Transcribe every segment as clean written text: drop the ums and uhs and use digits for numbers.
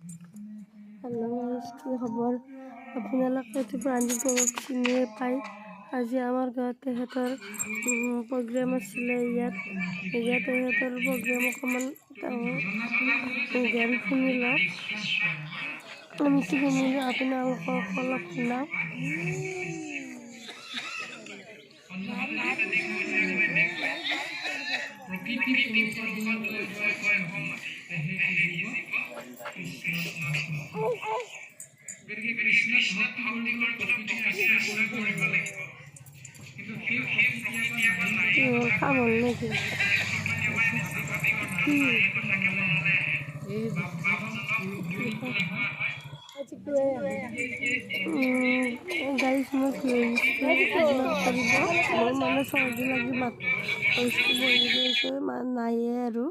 Hello' guys, কি খবৰ? আপোনালোকেতো প্ৰাঞ্জল গগৈক চিনিয়ে পায়। আজি আমাৰ গাঁৱত তেখেতৰ প্ৰগ্ৰেম আছিলে। ইয়াত তেখেতৰ প্ৰগ্ৰেম অকণমান গান শুনি লওক। আমি কি শুনিলোঁ আপোনালোকক অলপ শুনাওঁ। গতিকে কৃষ্ণক ভক্তি কৰিবলৈ বহুত চেষ্টা কৰিব লাগিব, কিন্তু সেই ভক্তি কেতিয়াবা নাহিব কাম হ'ল নেকি? গাইজ, মোৰ প্লেলিষ্টটো ইগন'ৰ কৰিব। মোৰ মানে চৰ্দি লাগি ভইচটো বহি গৈছে, নায়ে আৰু।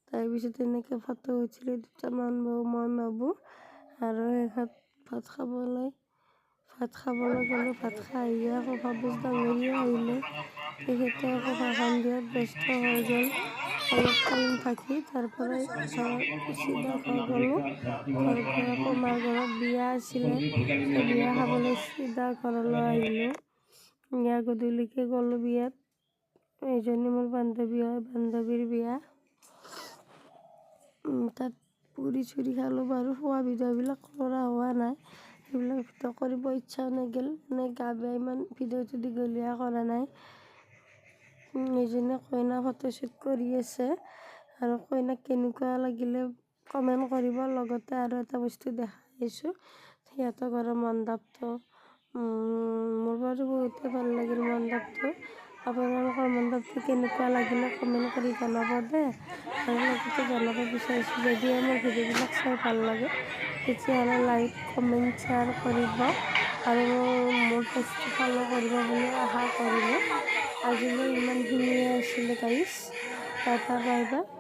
তাৰপিছত এনেকৈ ফটো উঠিলোঁ দুটামান মই বাবু আৰু শেষত ভাত খাবলৈ গ'লোঁ। ভাত খাই আকৌ ভাবোজ ডাঙৰীয়া আহিলে। তেখেতে আকৌ ভাষণ দিয়াত ব্যস্ত হৈ গ'ল। অলপ টাইম থাকি তাৰ পৰাই চিধা ঘৰ গ'লোঁ। ঘৰৰ পৰা কুমাৰ ঘৰত বিয়া আছিলে, বিয়া খাবলৈ চিধা ঘৰলৈ আহিলোঁ। ইয়াৰ গধূলিকৈ গ'লোঁ বিয়াত। এইজনী মোৰ বান্ধৱী হয়, বান্ধৱীৰ বিয়া। তাত পুৰি চুৰি খালোঁ বাৰু, খোৱা ভিডিঅ'বিলাক কৰা হোৱা নাই। সেইবিলাক ভিডিঅ' কৰিব ইচ্ছাও নগ'ল, মানে গা বেয়া, ইমান ভিডিঅ'টো দীঘলীয়া কৰা নাই। এইজনী কইনা ফটোশ্বুট কৰি আছে আৰু কইনাক কেনেকুৱা লাগিলে কমেণ্ট কৰিব। লগতে আৰু এটা বস্তু দেখাইছোঁ, সিহঁতৰ ঘৰৰ মণ্ডপটো। মোৰ বাৰু বহুতেই ভাল লাগিল মণ্ডপটো। আপোনালোকৰ মণ্ডপটো কেনেকুৱা লাগিলে কমেণ্ট কৰি জনাব দেই। আৰু লগতে জনাব বিচাৰিছোঁ, যদিহে মোৰ ভিডিঅ'বিলাক চাই ভাল লাগে তেতিয়াহ'লে লাইক, কমেণ্ট, শ্বেয়াৰ কৰিব আৰু মোৰ পেজটো ফ'ল' কৰিব বুলি আশা কৰিলোঁ। আজিলৈ ইমানখিনিয়ে আছিলে গাইজ। Tata bye bye.